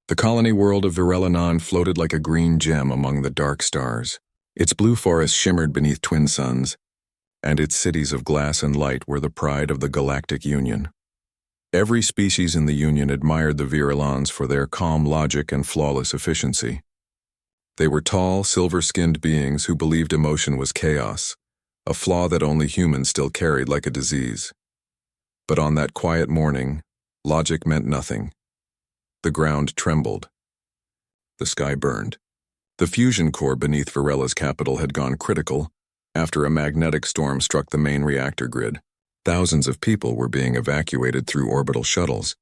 The colony world of Virelanon floated like a green gem among the dark stars. Its blue forests shimmered beneath twin suns, and its cities of glass and light were the pride of the Galactic Union. Every species in the Union admired the Virelons for their calm logic and flawless efficiency. They were tall, silver-skinned beings who believed emotion was chaos, a flaw that only humans still carried like a disease. But on that quiet morning, logic meant nothing. The ground trembled. The sky burned. The fusion core beneath Virela's capital had gone critical after a magnetic storm struck the main reactor grid. Thousands of people were being evacuated through orbital shuttles,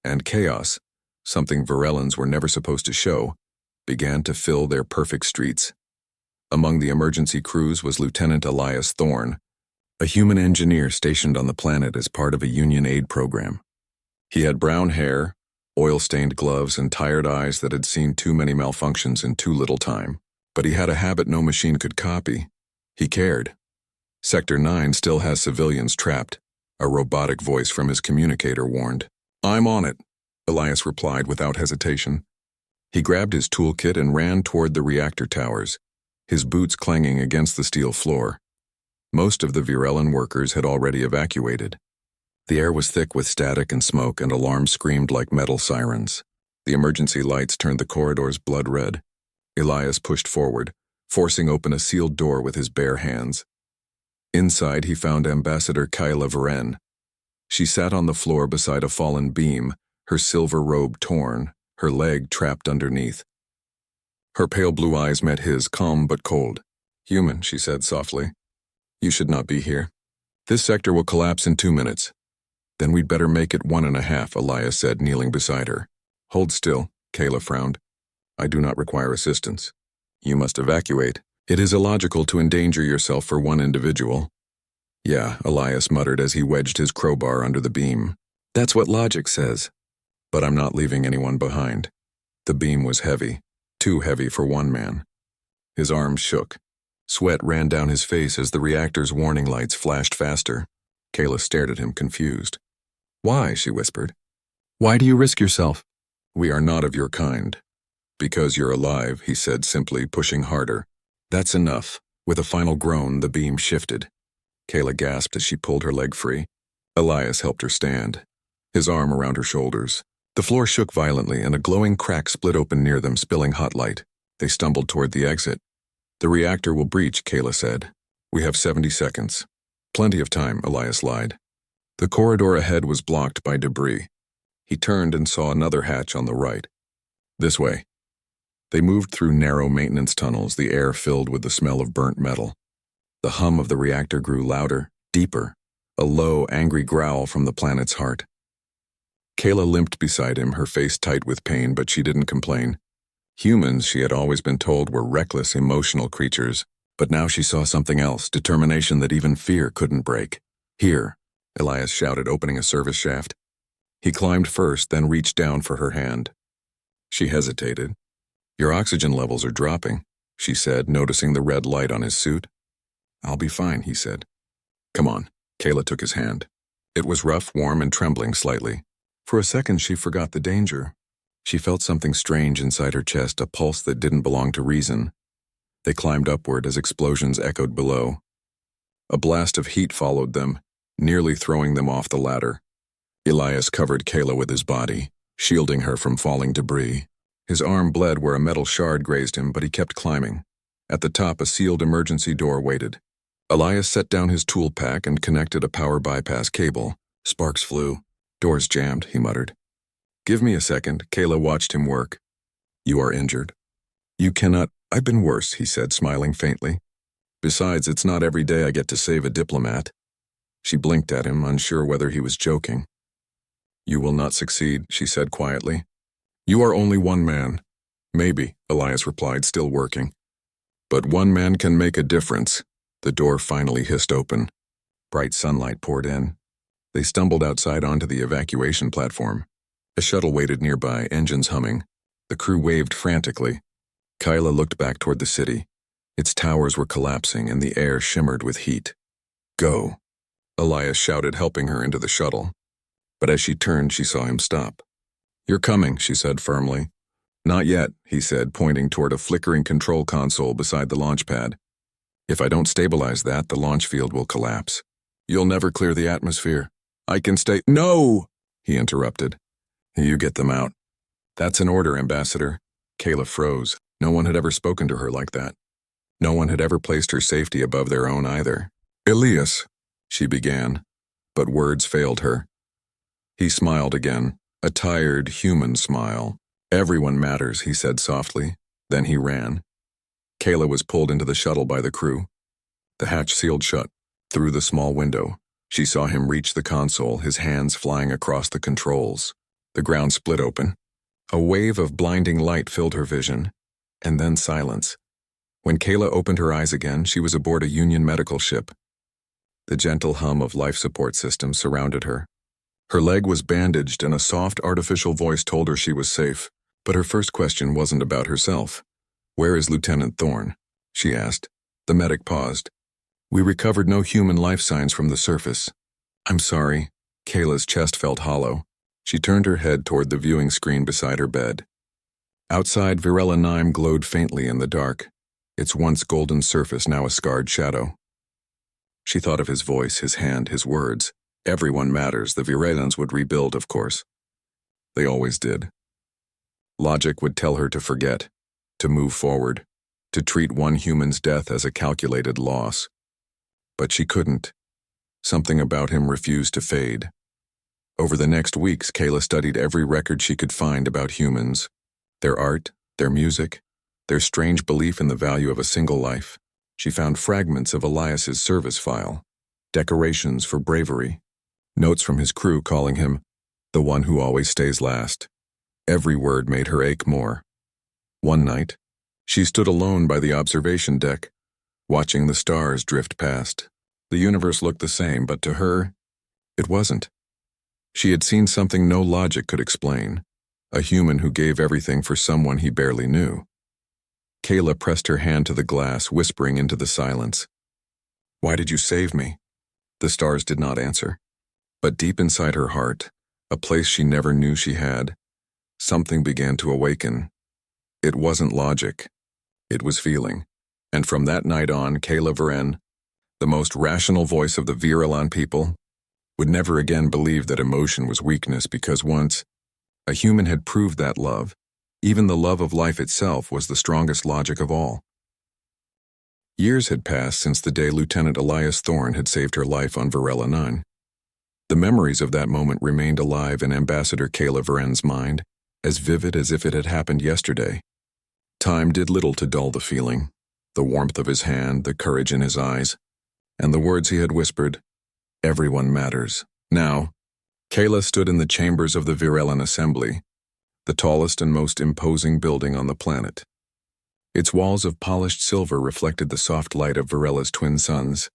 and chaos, something Virelans were never supposed to show, began to fill their perfect streets. Among the emergency crews was Lieutenant Elias Thorne, a human engineer stationed on the planet as part of a Union aid program. He had brown hair, oil-stained gloves, and tired eyes that had seen too many malfunctions in too little time. But he had a habit no machine could copy. He cared. Sector 9 still has civilians trapped, a robotic voice from his communicator warned. "I'm on it," Elias replied without hesitation. He grabbed his toolkit and ran toward the reactor towers, his boots clanging against the steel floor. Most of the Virelan workers had already evacuated. The air was thick with static and smoke, and alarms screamed like metal sirens. The emergency lights turned the corridors blood red. Elias pushed forward, forcing open a sealed door with his bare hands. Inside, he found Ambassador Kyla Varen. She sat on the floor beside a fallen beam, her silver robe torn, her leg trapped underneath. Her pale blue eyes met his, calm but cold. "Human," she said softly. "You should not be here. This sector will collapse in 2 minutes. Then we'd better make it 1.5, Elias said, kneeling beside her. "Hold still," Kayla frowned. "I do not require assistance. You must evacuate. It is illogical to endanger yourself for one individual." "Yeah," Elias muttered as he wedged his crowbar under the beam. "That's what logic says. But I'm not leaving anyone behind." The beam was heavy, too heavy for one man. His arms shook. Sweat ran down his face as the reactor's warning lights flashed faster. Kayla stared at him, confused. "Why?" she whispered. "Why do you risk yourself?" "We are not of your kind." "Because you're alive," he said simply, pushing harder. "That's enough." With a final groan, the beam shifted. Kayla gasped as she pulled her leg free. Elias helped her stand, his arm around her shoulders. The floor shook violently, and a glowing crack split open near them, spilling hot light. They stumbled toward the exit. "The reactor will breach," Kayla said. "We have 70 seconds. "Plenty of time," Elias lied. The corridor ahead was blocked by debris. He turned and saw another hatch on the right. "This way." They moved through narrow maintenance tunnels, the air filled with the smell of burnt metal. The hum of the reactor grew louder, deeper, a low, angry growl from the planet's heart. Kayla limped beside him, her face tight with pain, but she didn't complain. Humans, she had always been told, were reckless, emotional creatures, but now she saw something else, determination that even fear couldn't break. "Here," Elias shouted, opening a service shaft. He climbed first, then reached down for her hand. She hesitated. "Your oxygen levels are dropping," she said, noticing the red light on his suit. "I'll be fine," he said. "Come on." Kayla took his hand. It was rough, warm, and trembling slightly. For a second, she forgot the danger. She felt something strange inside her chest, a pulse that didn't belong to reason. They climbed upward as explosions echoed below. A blast of heat followed them, nearly throwing them off the ladder. Elias covered Kayla with his body, shielding her from falling debris. His arm bled where a metal shard grazed him, but he kept climbing. At the top, a sealed emergency door waited. Elias set down his tool pack and connected a power bypass cable. Sparks flew. "Doors jammed," he muttered. "Give me a second." Kayla watched him work. "You are injured." "You cannot—" "I've been worse," he said, smiling faintly. "Besides, it's not every day I get to save a diplomat." She blinked at him, unsure whether he was joking. "You will not succeed," she said quietly. "You are only one man." "Maybe," Elias replied, still working. "But one man can make a difference." The door finally hissed open. Bright sunlight poured in. They stumbled outside onto the evacuation platform. A shuttle waited nearby, engines humming. The crew waved frantically. Kyla looked back toward the city. Its towers were collapsing, and the air shimmered with heat. "Go," Elias shouted, helping her into the shuttle. But as she turned, she saw him stop. "You're coming," she said firmly. Not yet, he said, pointing toward a flickering control console beside the launch pad. If I don't stabilize that, the launch field will collapse. You'll never clear the atmosphere. I can stay— No! He interrupted. You get them out. That's an order, Ambassador. Kayla froze. No one had ever spoken to her like that. No one had ever placed her safety above their own either. Elias, she began, but words failed her. He smiled again, a tired, human smile. Everyone matters, he said softly. Then he ran. Kayla was pulled into the shuttle by the crew. The hatch sealed shut. Through the small window, she saw him reach the console, his hands flying across the controls. The ground split open. A wave of blinding light filled her vision, and then silence. When Kayla opened her eyes again, she was aboard a Union medical ship. The gentle hum of life support systems surrounded her. Her leg was bandaged, and a soft artificial voice told her she was safe. But her first question wasn't about herself. "Where is Lieutenant Thorne?" she asked. The medic paused. "We recovered no human life signs from the surface." "I'm sorry." Kayla's chest felt hollow. She turned her head toward the viewing screen beside her bed. Outside, Virella 9 glowed faintly in the dark, its once golden surface now a scarred shadow. She thought of his voice, his hand, his words. Everyone matters. The Virellans would rebuild, of course. They always did. Logic would tell her to forget, to move forward, to treat one human's death as a calculated loss. But she couldn't. Something about him refused to fade. Over the next weeks, Kayla studied every record she could find about humans. Their art, their music, their strange belief in the value of a single life. She found fragments of Elias's service file, decorations for bravery, notes from his crew calling him the one who always stays last. Every word made her ache more. One night, she stood alone by the observation deck, watching the stars drift past. The universe looked the same, but to her, it wasn't. She had seen something no logic could explain, a human who gave everything for someone he barely knew. Kayla pressed her hand to the glass, whispering into the silence. "Why did you save me?" The stars did not answer. But deep inside her heart, a place she never knew she had, something began to awaken. It wasn't logic. It was feeling. And from that night on, Kayla Varen, the most rational voice of the Virellan people, would never again believe that emotion was weakness, because once, a human had proved that love, even the love of life itself, was the strongest logic of all. Years had passed since the day Lieutenant Elias Thorne had saved her life on Virella 9. The memories of that moment remained alive in Ambassador Kayla Varen's mind, as vivid as if it had happened yesterday. Time did little to dull the feeling, the warmth of his hand, the courage in his eyes, and the words he had whispered. Everyone matters. Now, Kayla stood in the chambers of the Virellan Assembly, the tallest and most imposing building on the planet. Its walls of polished silver reflected the soft light of Virella's twin suns.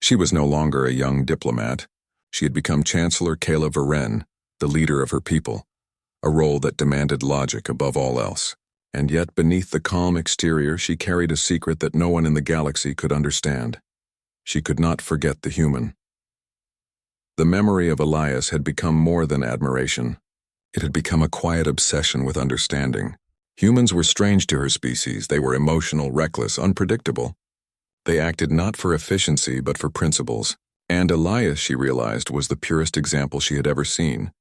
She was no longer a young diplomat. She had become Chancellor Kayla Varen, the leader of her people, a role that demanded logic above all else. And yet, beneath the calm exterior, she carried a secret that no one in the galaxy could understand. She could not forget the human. The memory of Elias had become more than admiration. It had become a quiet obsession with understanding. Humans were strange to her species. They were emotional, reckless, unpredictable. They acted not for efficiency, but for principles. And Elias, she realized, was the purest example she had ever seen.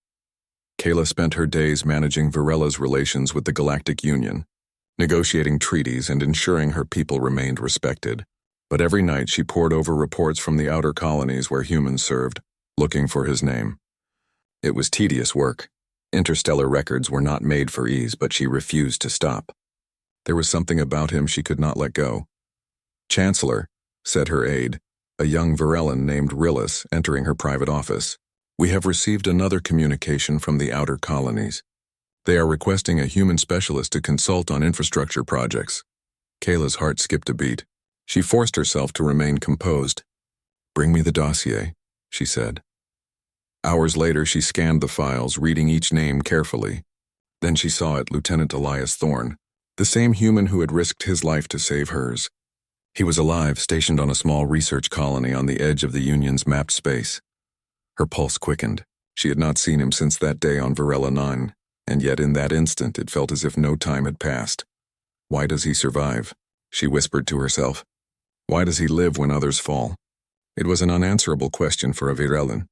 Kayla spent her days managing Virella's relations with the Galactic Union, negotiating treaties and ensuring her people remained respected. But every night she pored over reports from the outer colonies where humans served, looking for his name. It was tedious work. Interstellar records were not made for ease, but she refused to stop. There was something about him she could not let go. "Chancellor," said her aide, a young Virellan named Rillis, entering her private office, "we have received another communication from the outer colonies. They are requesting a human specialist to consult on infrastructure projects." Kayla's heart skipped a beat. She forced herself to remain composed. "Bring me the dossier," she said. Hours later, she scanned the files, reading each name carefully. Then she saw it, Lieutenant Elias Thorne, the same human who had risked his life to save hers. He was alive, stationed on a small research colony on the edge of the Union's mapped space. Her pulse quickened. She had not seen him since that day on Virella 9. And yet in that instant it felt as if no time had passed. Why does he survive? She whispered to herself. Why does he live when others fall? It was an unanswerable question for a Virelin.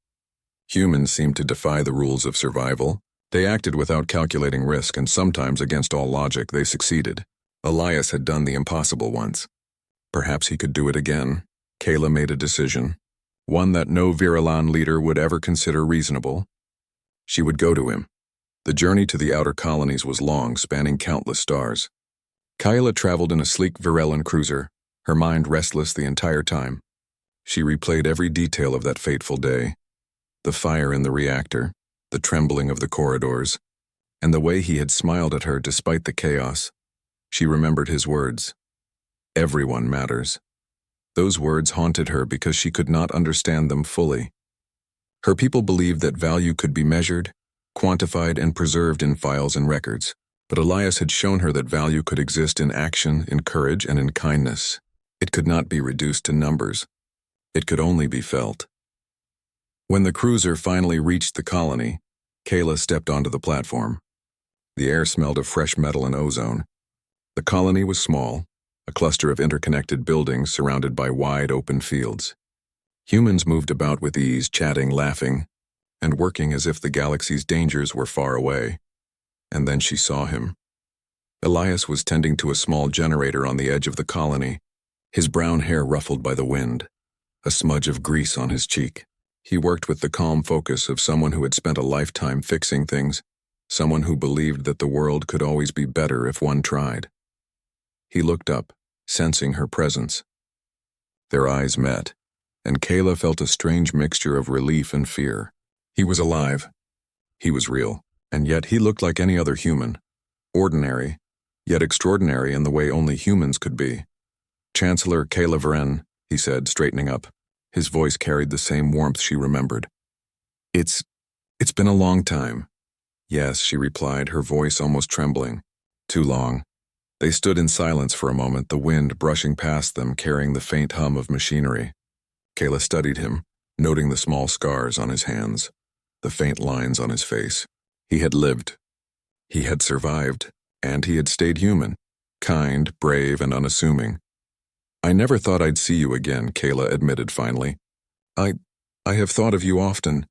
Humans seemed to defy the rules of survival. They acted without calculating risk, and sometimes against all logic they succeeded. Elias had done the impossible once. Perhaps he could do it again. Kayla made a decision, one that no Virelin leader would ever consider reasonable. She would go to him. The journey to the outer colonies was long, spanning countless stars. Kayla traveled in a sleek Virelin cruiser, her mind restless the entire time. She replayed every detail of that fateful day. The fire in the reactor, the trembling of the corridors, and the way he had smiled at her despite the chaos. She remembered his words. Everyone matters. Those words haunted her because she could not understand them fully. Her people believed that value could be measured, quantified, and preserved in files and records. But Elias had shown her that value could exist in action, in courage, and in kindness. It could not be reduced to numbers. It could only be felt. When the cruiser finally reached the colony, Kayla stepped onto the platform. The air smelled of fresh metal and ozone. The colony was small, a cluster of interconnected buildings surrounded by wide open fields. Humans moved about with ease, chatting, laughing, and working as if the galaxy's dangers were far away. And then she saw him. Elias was tending to a small generator on the edge of the colony, his brown hair ruffled by the wind, a smudge of grease on his cheek. He worked with the calm focus of someone who had spent a lifetime fixing things, someone who believed that the world could always be better if one tried. He looked up, sensing her presence. Their eyes met, and Kayla felt a strange mixture of relief and fear. He was alive. He was real. And yet he looked like any other human. Ordinary, yet extraordinary in the way only humans could be. Chancellor Kayla Varen, he said, straightening up. His voice carried the same warmth she remembered. It's been a long time. Yes, she replied, her voice almost trembling. Too long. They stood in silence for a moment, the wind brushing past them, carrying the faint hum of machinery. Kayla studied him, noting the small scars on his hands, the faint lines on his face. He had lived. He had survived, and he had stayed human, kind, brave, and unassuming. I never thought I'd see you again, Kayla admitted finally. I have thought of you often.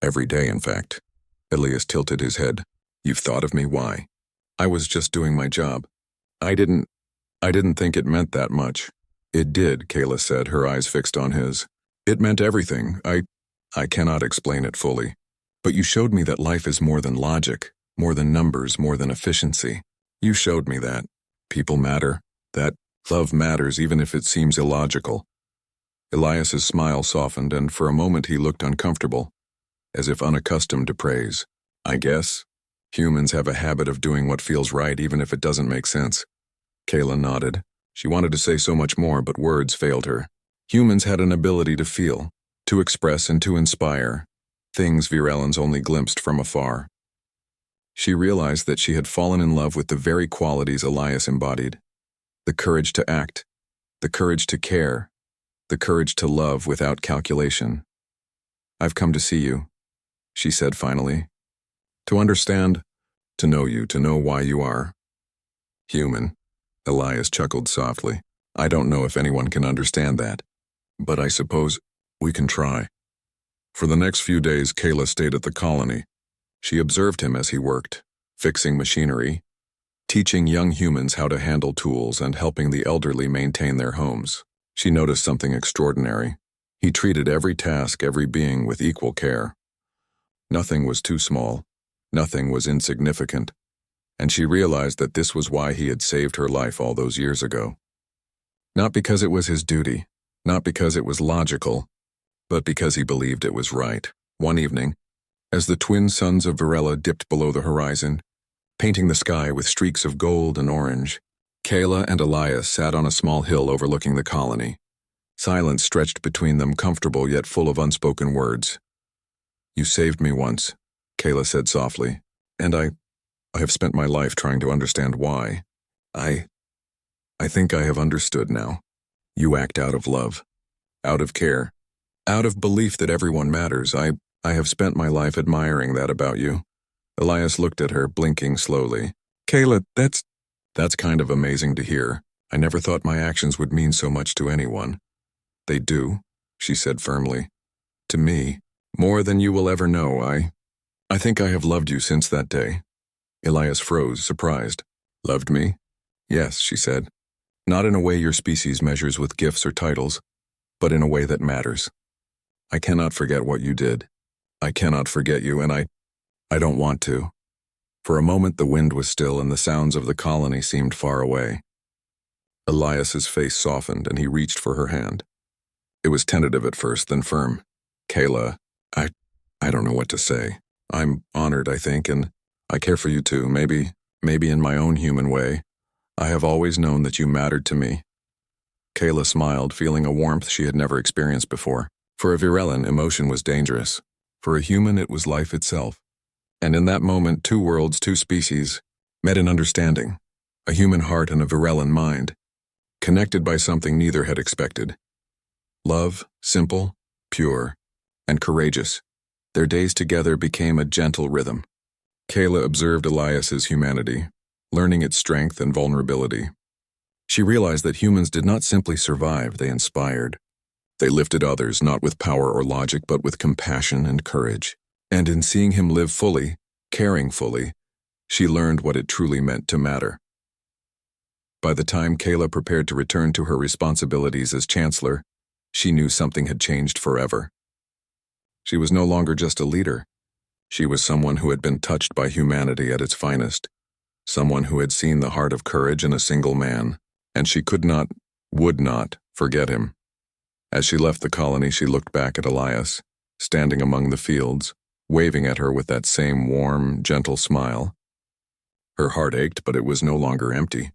Every day, in fact. Elias tilted his head. You've thought of me? Why? I was just doing my job. I didn't think it meant that much. It did, Kayla said, her eyes fixed on his. It meant everything. I cannot explain it fully. But you showed me that life is more than logic, more than numbers, more than efficiency. You showed me that people matter, that love matters even if it seems illogical. Elias's smile softened, and for a moment he looked uncomfortable, as if unaccustomed to praise. I guess humans have a habit of doing what feels right even if it doesn't make sense. Kayla nodded. She wanted to say so much more, but words failed her. Humans had an ability to feel, to express, and to inspire. Things Virelins only glimpsed from afar. She realized that she had fallen in love with the very qualities Elias embodied. The courage to act, the courage to care, the courage to love without calculation. I've come to see you, she said finally. To understand, to know you, to know why you are human. Elias chuckled softly. I don't know if anyone can understand that, but I suppose we can try. For the next few days, Kayla stayed at the colony. She observed him as he worked, fixing machinery, teaching young humans how to handle tools, and helping the elderly maintain their homes. She noticed something extraordinary. He treated every task, every being with equal care. Nothing was too small. Nothing was insignificant. And she realized that this was why he had saved her life all those years ago. Not because it was his duty, not because it was logical, but because he believed it was right. One evening, as the twin suns of Virella dipped below the horizon, painting the sky with streaks of gold and orange, Kayla and Elias sat on a small hill overlooking the colony. Silence stretched between them, comfortable yet full of unspoken words. You saved me once, Kayla said softly, and I have spent my life trying to understand why. I think I have understood now. You act out of love, out of care, out of belief that everyone matters. I have spent my life admiring that about you. Elias looked at her, blinking slowly. Kayla, that's kind of amazing to hear. I never thought my actions would mean so much to anyone. They do, she said firmly. To me, more than you will ever know. I think I have loved you since that day. Elias froze, surprised. Loved me? Yes, she said. Not in a way your species measures with gifts or titles, but in a way that matters. I cannot forget what you did. I cannot forget you, and I don't want to. For a moment the wind was still and the sounds of the colony seemed far away. Elias's face softened and he reached for her hand. It was tentative at first, then firm. Kayla, I don't know what to say. I'm honored, I think, and I care for you too, maybe in my own human way. I have always known that you mattered to me. Kayla smiled, feeling a warmth she had never experienced before. For a Virellan, emotion was dangerous. For a human, it was life itself. And in that moment, two worlds, two species, met in understanding. A human heart and a Virellan mind, connected by something neither had expected. Love, simple, pure, and courageous. Their days together became a gentle rhythm. Kayla observed Elias's humanity, learning its strength and vulnerability. She realized that humans did not simply survive, they inspired. They lifted others, not with power or logic, but with compassion and courage. And in seeing him live fully, caring fully, she learned what it truly meant to matter. By the time Kayla prepared to return to her responsibilities as Chancellor, she knew something had changed forever. She was no longer just a leader. She was someone who had been touched by humanity at its finest, someone who had seen the heart of courage in a single man, and she would not forget him. As she left the colony, she looked back at Elias, standing among the fields, waving at her with that same warm, gentle smile. Her heart ached, but it was no longer empty.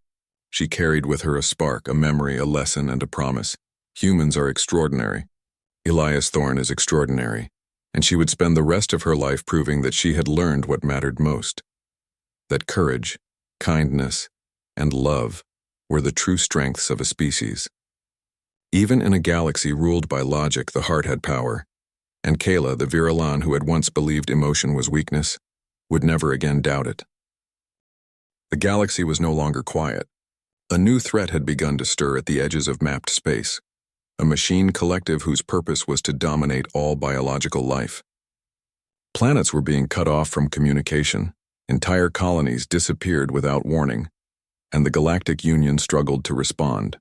She carried with her a spark, a memory, a lesson, and a promise. Humans are extraordinary. Elias Thorne is extraordinary, and she would spend the rest of her life proving that she had learned what mattered most. That courage, kindness, and love were the true strengths of a species. Even in a galaxy ruled by logic, the heart had power, and Kayla, the Virellan who had once believed emotion was weakness, would never again doubt it. The galaxy was no longer quiet. A new threat had begun to stir at the edges of mapped space, a machine collective whose purpose was to dominate all biological life. Planets were being cut off from communication, entire colonies disappeared without warning, and the Galactic Union struggled to respond.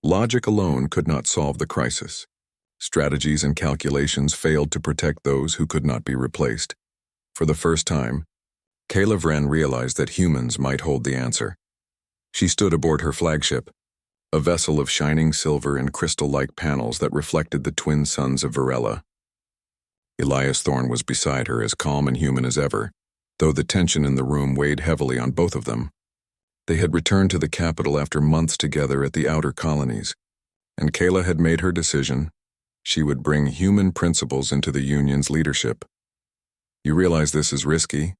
Logic alone could not solve the crisis. Strategies and calculations failed to protect those who could not be replaced. For the first time, Kayla Vren realized that humans might hold the answer. She stood aboard her flagship, a vessel of shining silver and crystal-like panels that reflected the twin suns of Virella. Elias Thorne was beside her, as calm and human as ever, though the tension in the room weighed heavily on both of them. They had returned to the capital after months together at the outer colonies, and Kayla had made her decision. She would bring human principles into the Union's leadership. "You realize this is risky,"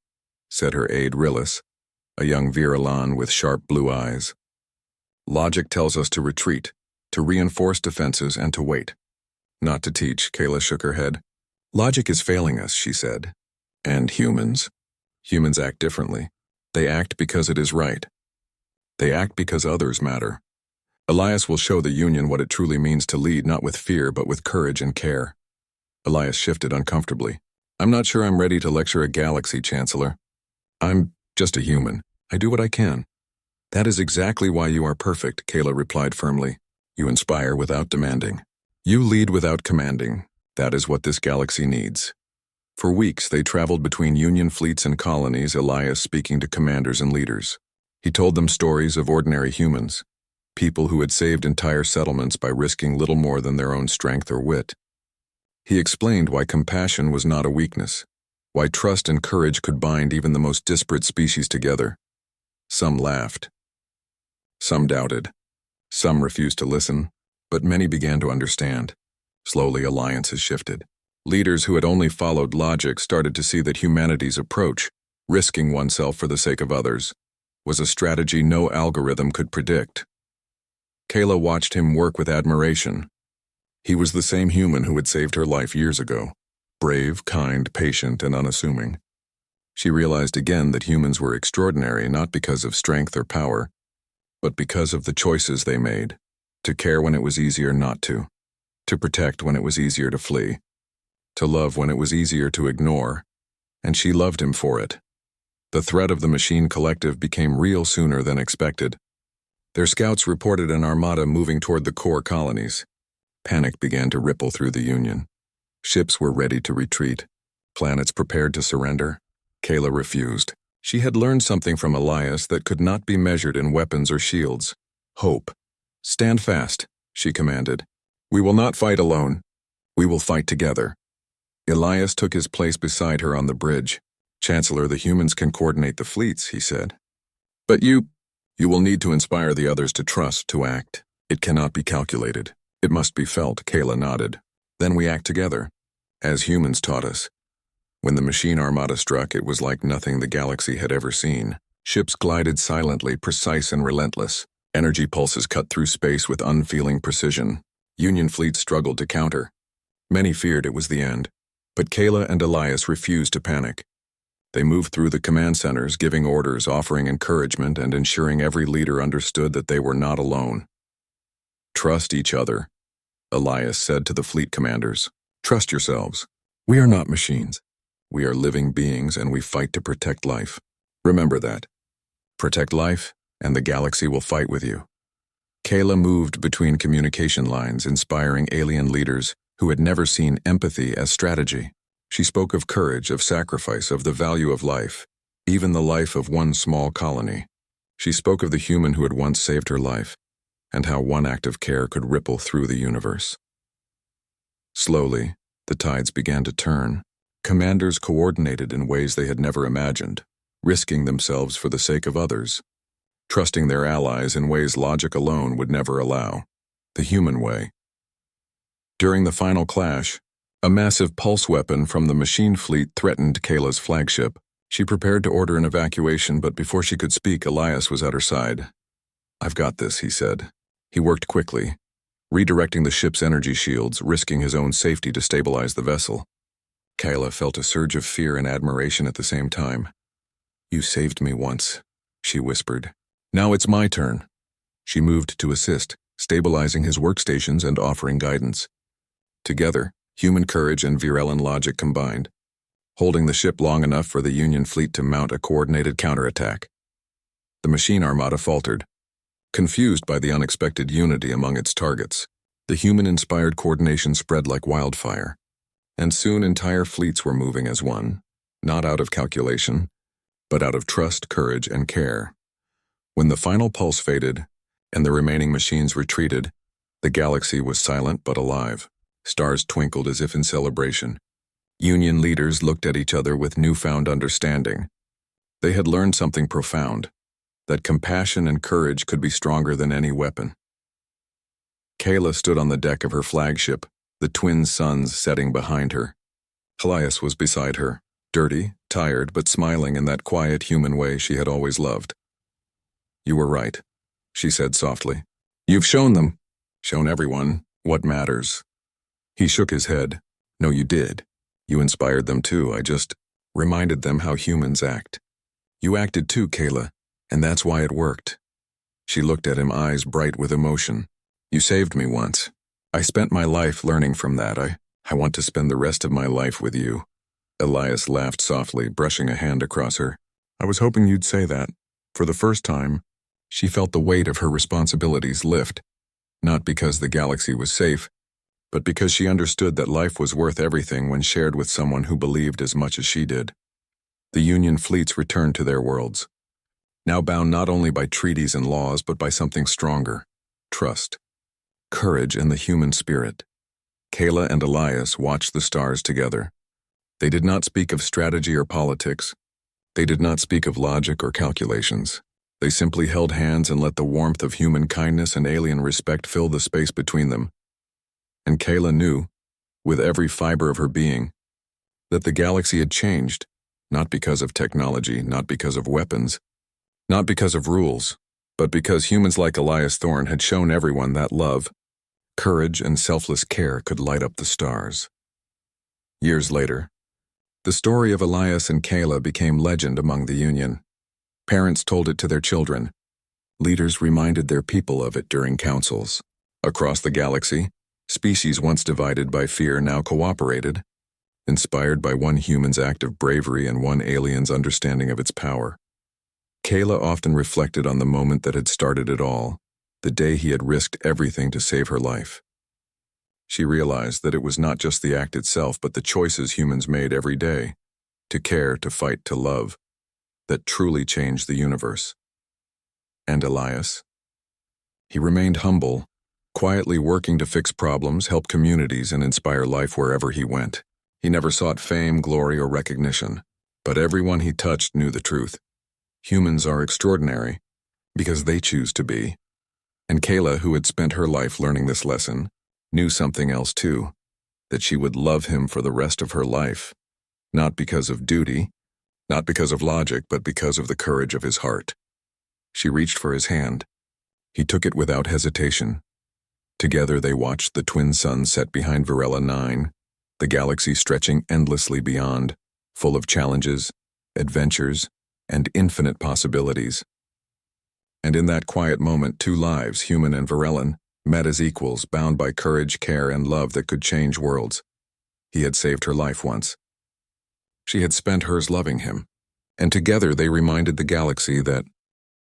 said her aide Rillis, a young Virellan with sharp blue eyes. "Logic tells us to retreat, to reinforce defenses, and to wait. Not to teach," Kayla shook her head. "Logic is failing us," she said. "And humans act differently. They act because it is right. They act because others matter. Elias will show the Union what it truly means to lead, not with fear, but with courage and care." Elias shifted uncomfortably. "I'm not sure I'm ready to lecture a galaxy, Chancellor. I'm just a human. I do what I can." "That is exactly why you are perfect," Kayla replied firmly. "You inspire without demanding. You lead without commanding. That is what this galaxy needs." For weeks, they traveled between Union fleets and colonies, Elias speaking to commanders and leaders. He told them stories of ordinary humans, people who had saved entire settlements by risking little more than their own strength or wit. He explained why compassion was not a weakness, why trust and courage could bind even the most disparate species together. Some laughed. Some doubted. Some refused to listen, but many began to understand. Slowly, alliances shifted. Leaders who had only followed logic started to see that humanity's approach, risking oneself for the sake of others, was a strategy no algorithm could predict. Kayla watched him work with admiration. He was the same human who had saved her life years ago, brave, kind, patient, and unassuming. She realized again that humans were extraordinary not because of strength or power, but because of the choices they made, to care when it was easier not to protect when it was easier to flee, to love when it was easier to ignore, and she loved him for it. The threat of the machine collective became real sooner than expected. Their scouts reported an armada moving toward the core colonies. Panic began to ripple through the Union. Ships were ready to retreat, planets prepared to surrender. Kayla refused. She had learned something from Elias that could not be measured in weapons or shields. Hope. "Stand fast," she commanded. "We will not fight alone. We will fight together." Elias took his place beside her on the bridge. "Chancellor, the humans can coordinate the fleets," he said. "But you will need to inspire the others to trust, to act. It cannot be calculated. It must be felt," Kayla nodded. "Then we act together, as humans taught us." When the machine armada struck, it was like nothing the galaxy had ever seen. Ships glided silently, precise and relentless. Energy pulses cut through space with unfeeling precision. Union fleets struggled to counter. Many feared it was the end. But Kayla and Elias refused to panic. They moved through the command centers, giving orders, offering encouragement, and ensuring every leader understood that they were not alone. "Trust each other," Elias said to the fleet commanders. "Trust yourselves. We are not machines. We are living beings, and we fight to protect life. Remember that. Protect life, and the galaxy will fight with you." Kayla moved between communication lines, inspiring alien leaders who had never seen empathy as strategy. She spoke of courage, of sacrifice, of the value of life, even the life of one small colony. She spoke of the human who had once saved her life, and how one act of care could ripple through the universe. Slowly, the tides began to turn. Commanders coordinated in ways they had never imagined, risking themselves for the sake of others, trusting their allies in ways logic alone would never allow, the human way. During the final clash, a massive pulse weapon from the machine fleet threatened Kayla's flagship. She prepared to order an evacuation, but before she could speak, Elias was at her side. "I've got this," he said. He worked quickly, redirecting the ship's energy shields, risking his own safety to stabilize the vessel. Kayla felt a surge of fear and admiration at the same time. "You saved me once," she whispered. "Now it's my turn." She moved to assist, stabilizing his workstations and offering guidance. Together, human courage and Virellan logic combined, holding the ship long enough for the Union fleet to mount a coordinated counterattack. The machine armada faltered, confused by the unexpected unity among its targets. The human-inspired coordination spread like wildfire, and soon entire fleets were moving as one, not out of calculation, but out of trust, courage, and care. When the final pulse faded, and the remaining machines retreated, the galaxy was silent but alive. Stars twinkled as if in celebration. Union leaders looked at each other with newfound understanding. They had learned something profound, that compassion and courage could be stronger than any weapon. Kayla stood on the deck of her flagship, the twin suns setting behind her. Elias was beside her, dirty, tired, but smiling in that quiet human way she had always loved. "You were right," she said softly. "You've shown them, shown everyone, what matters." He shook his head. "No, you did. You inspired them too. I just reminded them how humans act. You acted too, Kayla, and that's why it worked." She looked at him, eyes bright with emotion. "You saved me once. I spent my life learning from that. I want to spend the rest of my life with you." Elias laughed softly, brushing a hand across her. "I was hoping you'd say that." For the first time, she felt the weight of her responsibilities lift, not because the galaxy was safe, but because she understood that life was worth everything when shared with someone who believed as much as she did. The Union fleets returned to their worlds, now bound not only by treaties and laws but by something stronger: trust, courage, and the human spirit. Kayla and Elias watched the stars together. They did not speak of strategy or politics. They did not speak of logic or calculations. They simply held hands and let the warmth of human kindness and alien respect fill the space between them. And Kayla knew, with every fiber of her being, that the galaxy had changed, not because of technology, not because of weapons, not because of rules, but because humans like Elias Thorne had shown everyone that love, courage, and selfless care could light up the stars. Years later, The story of Elias and Kayla became legend among the Union. Parents told it to their children. Leaders reminded their people of it during councils. Across the galaxy, species once divided by fear now cooperated, inspired by one human's act of bravery and one alien's understanding of its power. Kayla often reflected on the moment that had started it all, the day he had risked everything to save her life. She realized that it was not just the act itself, but the choices humans made every day, to care, to fight, to love, that truly changed the universe. And Elias? He remained humble, quietly working to fix problems, help communities, and inspire life wherever he went. He never sought fame, glory, or recognition, but everyone he touched knew the truth. Humans are extraordinary, because they choose to be. And Kayla, who had spent her life learning this lesson, knew something else too, that she would love him for the rest of her life, not because of duty, not because of logic, but because of the courage of his heart. She reached for his hand. He took it without hesitation. Together they watched the twin suns set behind Varela 9, the galaxy stretching endlessly beyond, full of challenges, adventures, and infinite possibilities. And in that quiet moment, two lives, human and Varellan, met as equals, bound by courage, care, and love that could change worlds. He had saved her life once. She had spent hers loving him, and together they reminded the galaxy that